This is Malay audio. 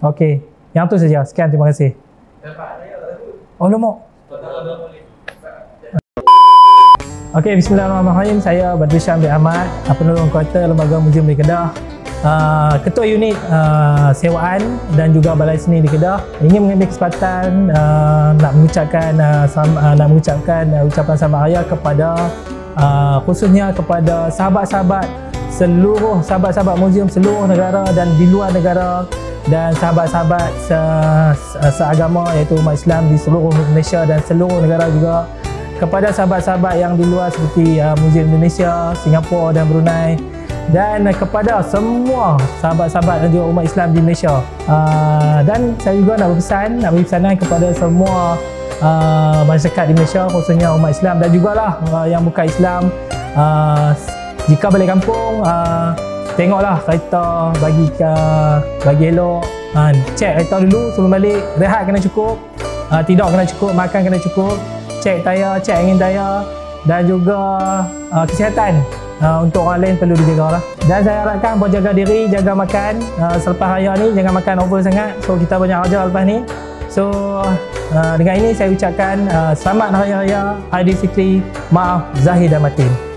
Okey, yang tu saja. Sekian, terima kasih. Oh, lomak. Okey, bismillahirrahmanirrahim. Saya Badrul Syam bin Ahmad, penolong kuarter Lembaga Muzium di Kedah, Ketua Unit Sewaan dan juga Balai Seni di Kedah. Ingin mengambil kesempatan nak mengucapkan ucapan selamat raya kepada khususnya kepada sahabat-sahabat muzium seluruh negara dan di luar negara, dan sahabat-sahabat seagama iaitu umat Islam di seluruh Malaysia dan seluruh negara juga. Kepada sahabat-sahabat yang di luar seperti Muzium Indonesia, Singapura dan Brunei, dan kepada semua sahabat-sahabat dan juga umat Islam di Malaysia. Dan saya juga nak beri pesanan kepada semua masyarakat di Malaysia, khususnya umat Islam dan jugalah yang bukan Islam. Jika balik kampung, tengoklah kereta bagi elok, cek kereta dulu sebelum balik. Rehat kena cukup, tidur kena cukup, makan kena cukup, cek tayar, cek angin tayar, dan juga kesihatan untuk orang lain perlu dijaga lah. Dan saya harapkan buat jaga diri, jaga makan. Selepas raya ni jangan makan over sangat, so kita banyak kerja lepas ni. So dengan ini saya ucapkan selamat Hari Raya Aidilfitri, maaf zahir dan batin.